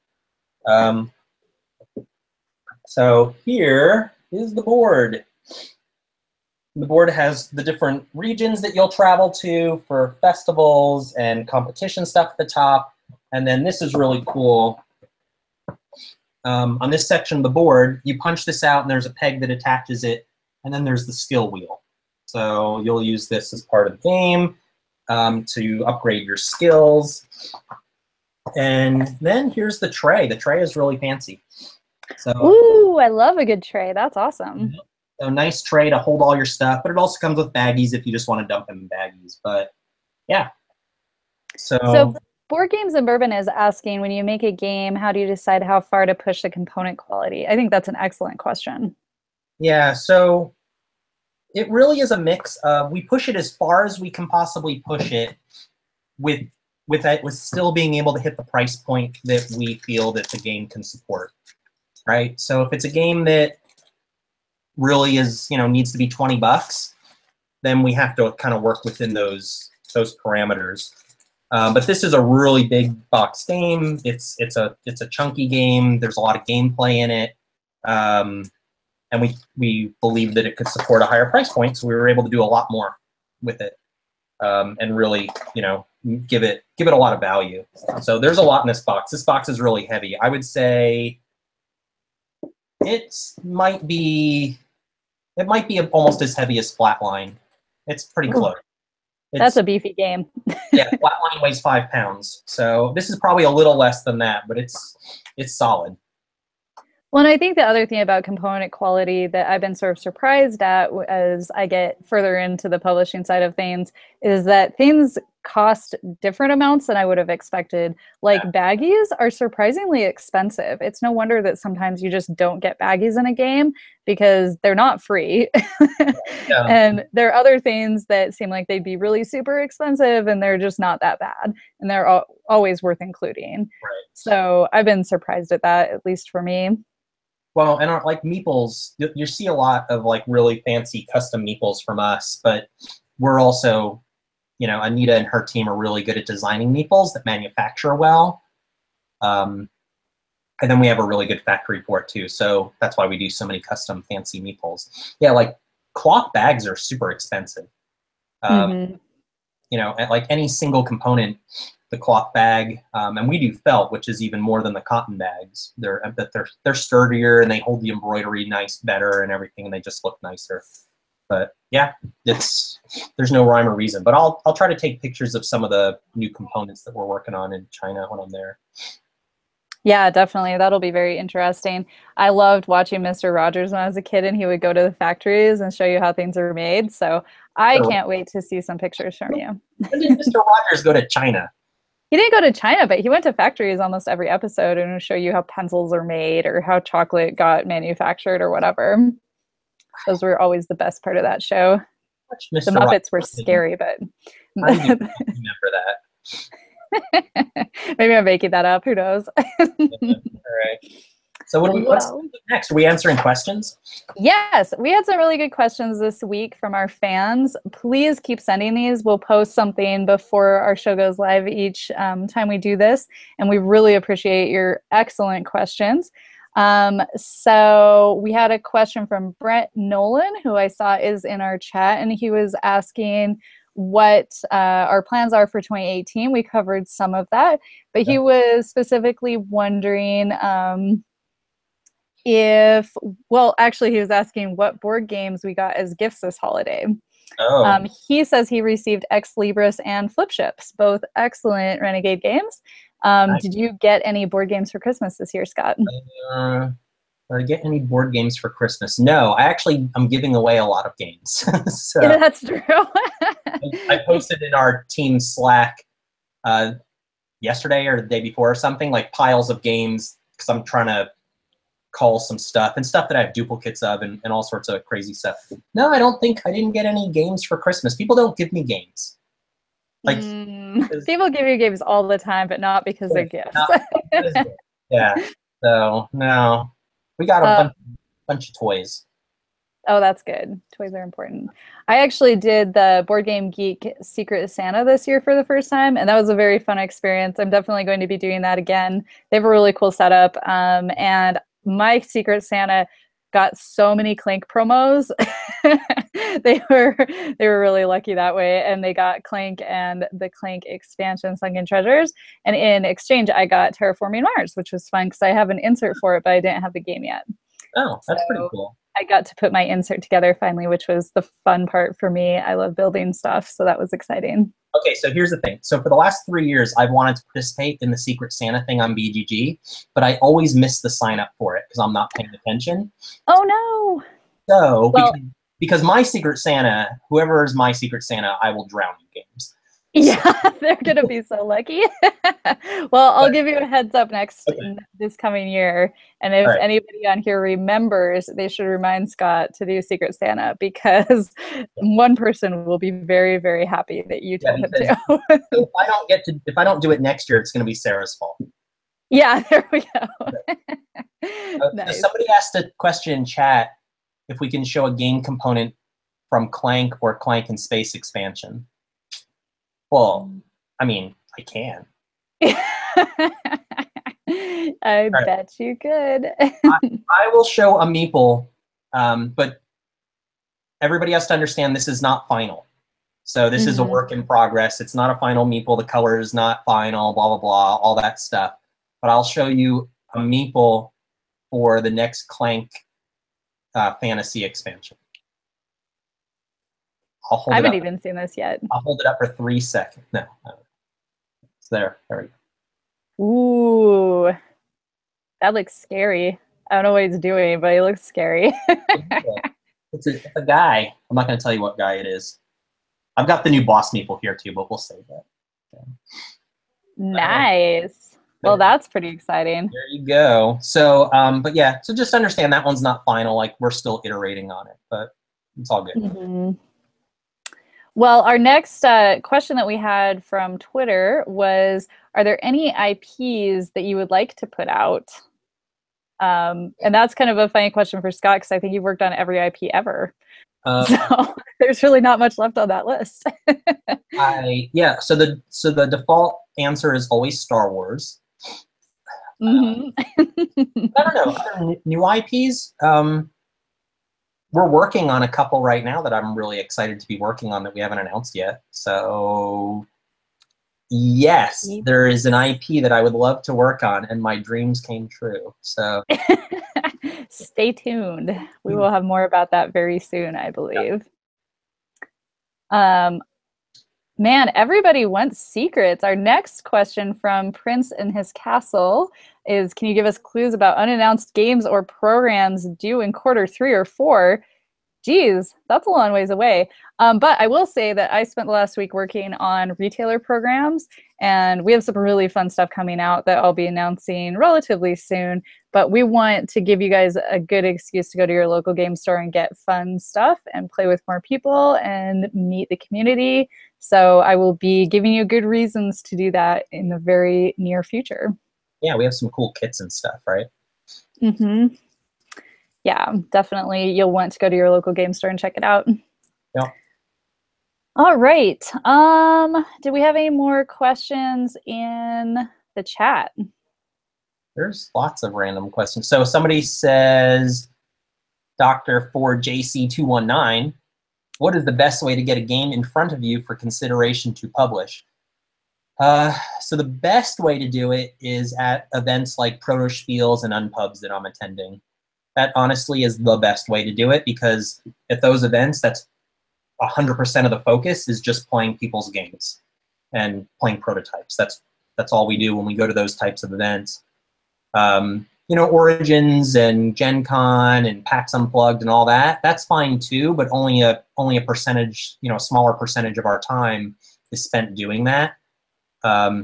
So here is the board. The board has the different regions that you'll travel to for festivals and competition stuff at the top. And then this is really cool. On this section of the board, you punch this out and there's a peg that attaches it. And then there's the skill wheel. So you'll use this as part of the game to upgrade your skills. And then here's the tray. The tray is really fancy. So, ooh, I love a good tray. That's awesome. So nice tray to hold all your stuff, but it also comes with baggies if you just want to dump them in baggies. But yeah. So Board Games and Bourbon is asking, when you make a game, how do you decide how far to push the component quality? I think that's an excellent question. Yeah, so it really is a mix of, we push it as far as we can possibly push it with still being able to hit the price point that we feel that the game can support, right? So if it's a game that really is, needs to be $20, then we have to kind of work within those those parameters. But this is a really big box game. It's a chunky game. There's a lot of gameplay in it, and we believed that it could support a higher price point, so we were able to do a lot more with it, and really, give it a lot of value. So there's a lot in this box. This box is really heavy. I would say it might be almost as heavy as Flatline. It's pretty close. That's a beefy game. Yeah, Flatline weighs 5 pounds. So this is probably a little less than that, but it's solid. Well, and I think the other thing about component quality that I've been sort of surprised at as I get further into the publishing side of things is that things cost different amounts than I would have expected. Like baggies are surprisingly expensive. It's no wonder that sometimes you just don't get baggies in a game because they're not free. Yeah. And there are other things that seem like they'd be really super expensive and they're just not that bad. And they're always worth including. Right. So I've been surprised at that, at least for me. Well, and like meeples, you see a lot of like really fancy custom meeples from us, but we're also, Anita and her team are really good at designing meeples that manufacture well. And then we have a really good factory for it too. So that's why we do so many custom fancy meeples. Yeah, like cloth bags are super expensive. Like any single component, the cloth bag, and we do felt, which is even more than the cotton bags. They're sturdier and they hold the embroidery better and everything, and they just look nicer. But yeah, there's no rhyme or reason. But I'll try to take pictures of some of the new components that we're working on in China when I'm there. Yeah, definitely. That'll be very interesting. I loved watching Mr. Rogers when I was a kid, and he would go to the factories and show you how things are made. So I can't wait to see some pictures from you. When did Mr. Rogers go to China? He didn't go to China, but he went to factories almost every episode and would show you how pencils are made or how chocolate got manufactured or whatever. Those were always the best part of that show. The Muppets were scary, but I do remember that. Maybe I'm making that up. Who knows? All right. So what's next? Are we answering questions? Yes, we had some really good questions this week from our fans. Please keep sending these. We'll post something before our show goes live each time we do this, and we really appreciate your excellent questions. So we had a question from Brett Nolan, who I saw is in our chat, and he was asking what our plans are for 2018. We covered some of that, but he was specifically wondering he was asking what board games we got as gifts this holiday. He says he received Ex Libris and Flip Ships, both excellent Renegade games. Did you get any board games for Christmas this year, Scott? Did I get any board games for Christmas? No, I'm giving away a lot of games. So yeah, that's true. I posted in our team Slack yesterday or the day before or something, like piles of games, because I'm trying to call some stuff and stuff that I have duplicates of and all sorts of crazy stuff. No, I didn't get any games for Christmas. People don't give me games. Like people give you games all the time, but not because they're gifts. Yeah. So no, we got a bunch of toys. Oh, that's good. Toys are important. I actually did the Board Game Geek Secret Santa this year for the first time, and that was a very fun experience. I'm definitely going to be doing that again. They have a really cool setup, and my Secret Santa got so many Clank promos. they were really lucky that way, and they got Clank and the Clank expansion, Sunken Treasures, and in exchange, I got Terraforming Mars, which was fun because I have an insert for it, but I didn't have the game yet. Oh, that's pretty cool. I got to put my insert together finally, which was the fun part for me. I love building stuff, so that was exciting. Okay, so here's the thing. So for the last 3 years, I've wanted to participate in the Secret Santa thing on BGG, but I always miss the sign up for it because I'm not paying attention. Oh, no. So because my Secret Santa, whoever is my Secret Santa, I will drown in games. Yeah, they're going to be so lucky. Well, I'll give you a heads up this coming year. And if anybody on here remembers, they should remind Scott to do Secret Santa because one person will be very, very happy that you told him to. If I don't do it next year, it's going to be Sarah's fault. Yeah, there we go. Nice. Somebody asked a question in chat if we can show a game component from Clank or Clank and Space Expansion. Well, I mean, I can. I bet you could. I will show a meeple, but everybody has to understand this is not final. So this is a work in progress. It's not a final meeple. The color is not final, blah, blah, blah, all that stuff. But I'll show you a meeple for the next Clank fantasy expansion. I haven't even seen this yet. I'll hold it up for 3 seconds. No. It's there. There we go. Ooh. That looks scary. I don't know what he's doing, but he looks scary. It's a guy. I'm not going to tell you what guy it is. I've got the new boss meeple here too, but we'll save that. Okay. Nice. Well, that's pretty exciting. There you go. So, but yeah, so just understand that one's not final. Like, we're still iterating on it, but it's all good. Well, our next question that we had from Twitter was, are there any IPs that you would like to put out? And that's kind of a funny question for Scott, because I think you've worked on every IP ever. So there's really not much left on that list. Yeah. So the default answer is always Star Wars. I don't know. Other new IPs. We're working on a couple right now that I'm really excited to be working on that we haven't announced yet. So yes, there is an IP that I would love to work on, and my dreams came true. So stay tuned. We will have more about that very soon, I believe. Man, everybody wants secrets. Our next question from Prince in his castle is, can you give us clues about unannounced games or programs due in Q3 or 4? Geez, that's a long ways away. But I will say that I spent the last week working on retailer programs, and we have some really fun stuff coming out that I'll be announcing relatively soon. But we want to give you guys a good excuse to go to your local game store and get fun stuff and play with more people and meet the community. So I will be giving you good reasons to do that in the very near future. Yeah, we have some cool kits and stuff, right? Yeah, definitely. You'll want to go to your local game store and check it out. Yeah. All right. Do we have any more questions in the chat? There's lots of random questions. So somebody says, Dr. 4JC219, what is the best way to get a game in front of you for consideration to publish? So the best way to do it is at events like proto spiels and unpubs that I'm attending. That honestly is the best way to do it, because at those events, that's 100% of the focus is just playing people's games and playing prototypes. That's all we do when we go to those types of events. You know, Origins and Gen Con and PAX Unplugged and all that, that's fine too, but only a percentage, you know, a smaller percentage of our time is spent doing that.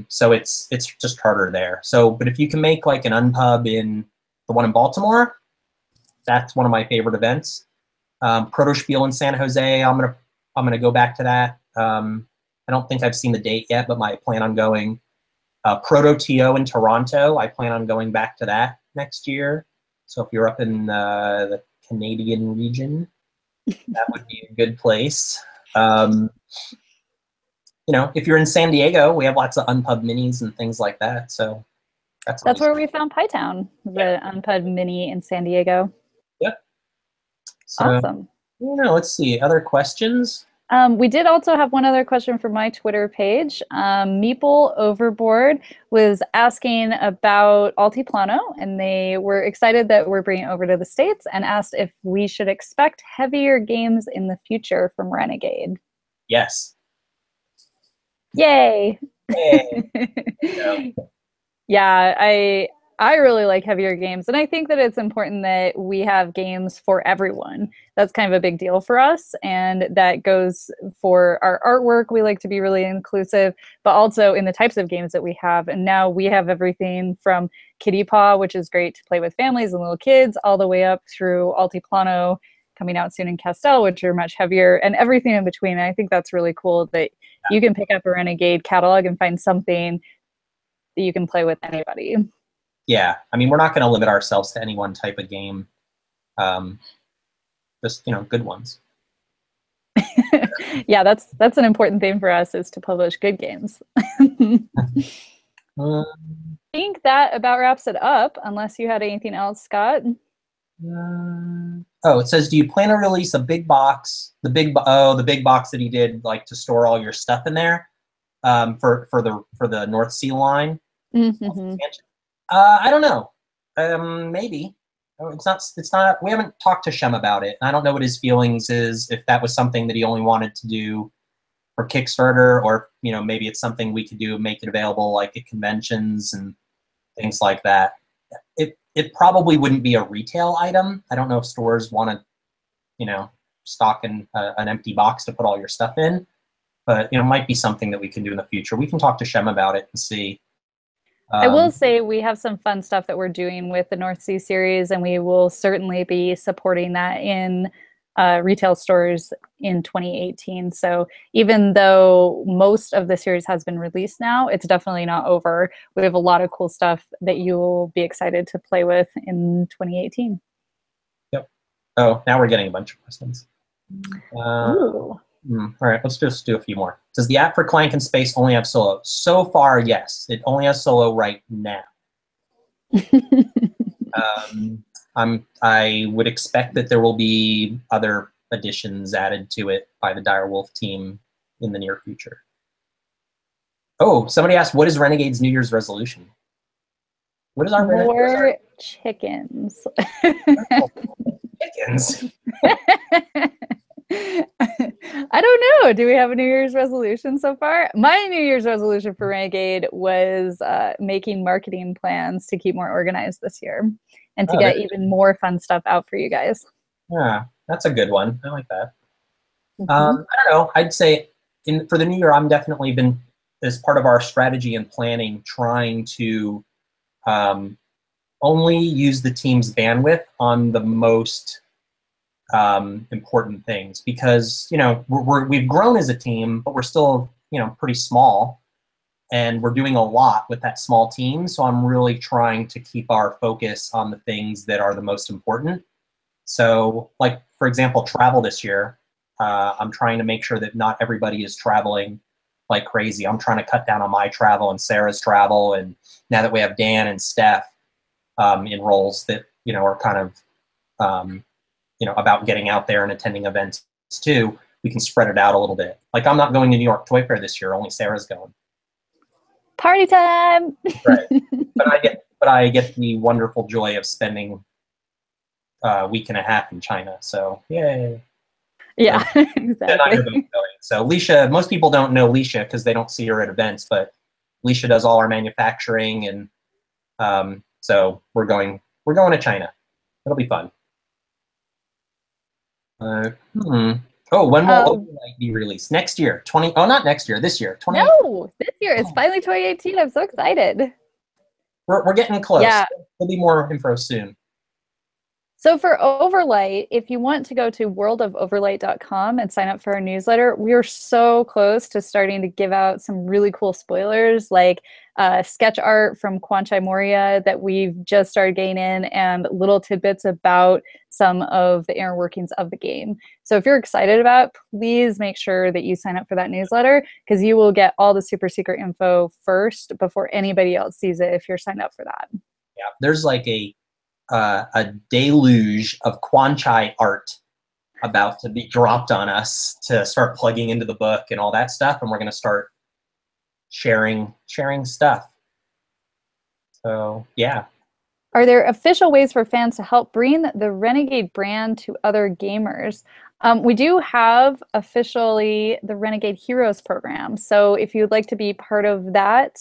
So it's just harder there. So, but if you can make like an unpub in the one in Baltimore, that's one of my favorite events. Proto Spiel in San Jose, I'm gonna go back to that. I don't think I've seen the date yet, but I plan on going. Proto TO in Toronto, I plan on going back to that next year. So if you're up in the Canadian region, that would be a good place. You know, if you're in San Diego, we have lots of Unpub minis and things like that. So that's where we found Pytown, the Unpub mini in San Diego. Yep. So, awesome. You know, let's see, other questions? We did also have one other question from my Twitter page. Meeple Overboard was asking about Altiplano, and they were excited that we're bringing it over to the States, and asked if we should expect heavier games in the future from Renegade. Yes. Yay! Yay. Yeah, I really like heavier games, and I think that it's important that we have games for everyone. That's kind of a big deal for us, and that goes for our artwork. We like to be really inclusive, but also in the types of games that we have. And now we have everything from Kitty Paw, which is great to play with families and little kids, all the way up through Altiplano, coming out soon in Castell, which are much heavier, and everything in between. And I think that's really cool that you can pick up a Renegade catalog and find something that you can play with anybody. Yeah, I mean, we're not going to limit ourselves to any one type of game. Just, you know, good ones. Yeah, that's an important thing for us, is to publish good games. Uh, I think that about wraps it up, unless you had anything else, Scott. oh, it says, do you plan to release a big box? The big box that he did, like to store all your stuff in there, for the North Sea line. Mm-hmm. I don't know. Maybe. Oh, it's not. We haven't talked to Shem about it. I don't know what his feelings is. If that was something that he only wanted to do for Kickstarter, or maybe it's something we could do, make it available like at conventions and things like that. It probably wouldn't be a retail item. I don't know if stores want to, stock an empty box to put all your stuff in, but it might be something that we can do in the future. We can talk to Shem about it and see. I will say we have some fun stuff that we're doing with the North Sea series, and we will certainly be supporting that in retail stores in 2018. So even though most of the series has been released now, it's definitely not over. We have a lot of cool stuff that you'll be excited to play with in 2018. Yep. Oh, now we're getting a bunch of questions. Ooh. All right, let's just do a few more. Does the app for Clank and Space only have solo? So far, yes. It only has solo right now. I would expect that there will be other additions added to it by the Direwolf team in the near future. Oh, somebody asked, what is Renegade's New Year's resolution? What is our more chickens? Chickens. I don't know. Do we have a New Year's resolution so far? My New Year's resolution for Renegade was making marketing plans to keep more organized this year and to get even more fun stuff out for you guys. Yeah, that's a good one. I like that. I don't know. I'd say for the new year, I'm definitely been, as part of our strategy and planning, trying to only use the team's bandwidth on the most important things, because we've grown as a team, but we're still pretty small, and we're doing a lot with that small team. So I'm really trying to keep our focus on the things that are the most important. So, like, for example, travel this year, I'm trying to make sure that not everybody is traveling like crazy. I'm trying to cut down on my travel and Sarah's travel, and now that we have Dan and Steph in roles that are kind of about getting out there and attending events too, we can spread it out a little bit. Like, I'm not going to New York Toy Fair this year, only Sarah's going. Party time! Right. But I get the wonderful joy of spending a week and a half in China, so yay. Yeah, exactly. So Leisha, most people don't know Leisha because they don't see her at events, but Leisha does all our manufacturing, and so we're going to China. It'll be fun. Oh, when will Overlight be released? Next year. Not next year. This year. No, this year. It's finally 2018. I'm so excited. We're getting close. Yeah. There'll be more info soon. So for Overlight, if you want to go to worldofoverlight.com and sign up for our newsletter, we are so close to starting to give out some really cool spoilers, like sketch art from Quanchai Moria that we've just started getting in, and little tidbits about some of the inner workings of the game. So if you're excited about it, please make sure that you sign up for that newsletter, because you will get all the super secret info first before anybody else sees it if you're signed up for that. Yeah, there's like a deluge of Quanchai art about to be dropped on us to start plugging into the book and all that stuff, and we're going to start sharing stuff. So yeah. Are there official ways for fans to help bring the Renegade brand to other gamers? We do have officially the Renegade Heroes program. So if you'd like to be part of that,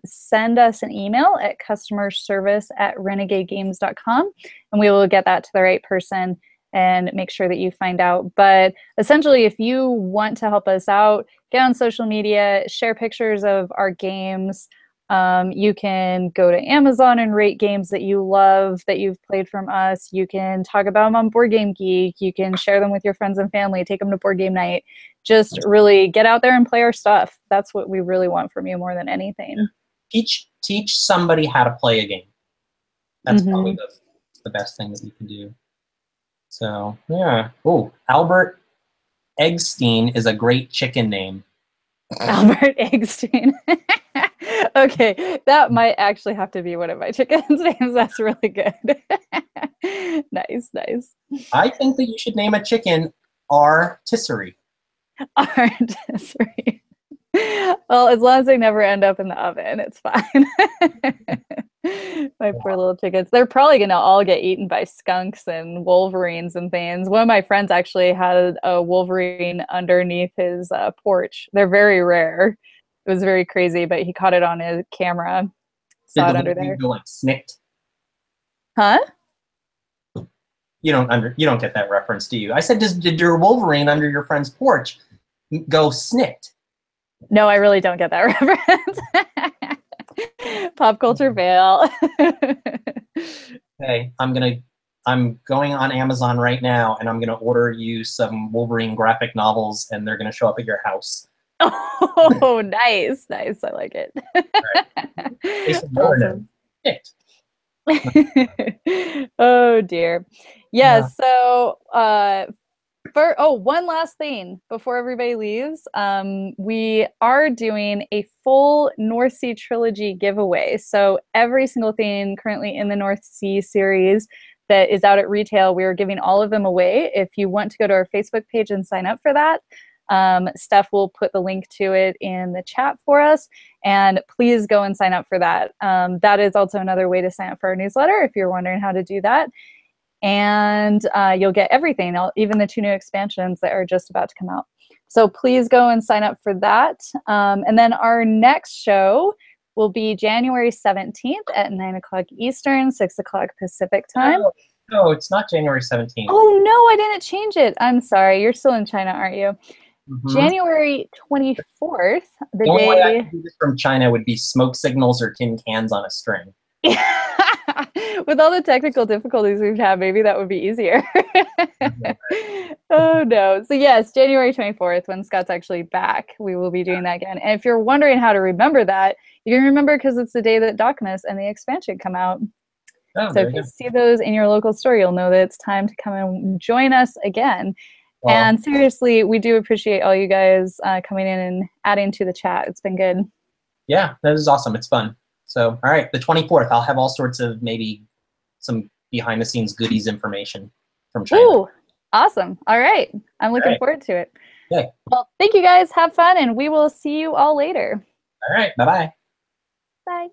send us an email at customerservice@renegadegames.com, and we will get that to the right person and make sure that you find out. But essentially, if you want to help us out, get on social media, share pictures of our games. You can go to Amazon and rate games that you love, that you've played from us. You can talk about them on Board Game Geek. You can share them with your friends and family. Take them to Board Game Night. Just really get out there and play our stuff. That's what we really want from you more than anything. Teach somebody how to play a game. That's probably the best thing that you can do. So yeah. Oh, Albert Eggstein is a great chicken name. Albert Eggstein. Okay, that might actually have to be one of my chicken's names. That's really good. Nice, nice. I think that you should name a chicken Artisserie. Artisserie. Well, as long as they never end up in the oven, it's fine. My poor little chickens. They're probably going to all get eaten by skunks and wolverines and things. One of my friends actually had a wolverine underneath his porch. They're very rare. It was very crazy, but he caught it on his camera. Saw it under there. Go like snicked? Huh? You don't get that reference, do you? I said, did your wolverine under your friend's porch go snicked? No, I really don't get that reference. Pop culture fail. Hey, I'm going on Amazon right now, and I'm gonna order you some Wolverine graphic novels, and they're gonna show up at your house. Oh, nice, nice. I like it. Awesome. Oh dear. Yeah. So, one last thing before everybody leaves. We are doing a full North Sea trilogy giveaway. So every single thing currently in the North Sea series that is out at retail, we are giving all of them away. If you want to go to our Facebook page and sign up for that, Steph will put the link to it in the chat for us, and please go and sign up for that. That is also another way to sign up for our newsletter if you're wondering how to do that. And you'll get everything, even the 2 new expansions that are just about to come out. So please go and sign up for that. And then our next show will be January 17th at 9 o'clock Eastern, 6 o'clock Pacific time. No, it's not January 17th. Oh, no, I didn't change it. I'm sorry. You're still in China, aren't you? Mm-hmm. January 24th, the only day... way I could do this from China would be smoke signals or tin cans on a string. With all the technical difficulties we've had, maybe that would be easier. Oh, no. So, yes, January 24th, when Scott's actually back, we will be doing that again. And if you're wondering how to remember that, you can remember because it's the day that Alchemists and the expansion come out. Oh, so if you see those in your local store, you'll know that it's time to come and join us again. Wow. And seriously, we do appreciate all you guys coming in and adding to the chat. It's been good. Yeah, that is awesome. It's fun. So, all right, the 24th, I'll have all sorts of maybe some behind-the-scenes goodies information from China. Ooh, awesome. All right. I'm looking forward to it. Okay. Well, thank you guys. Have fun, and we will see you all later. All right. Bye-bye. Bye.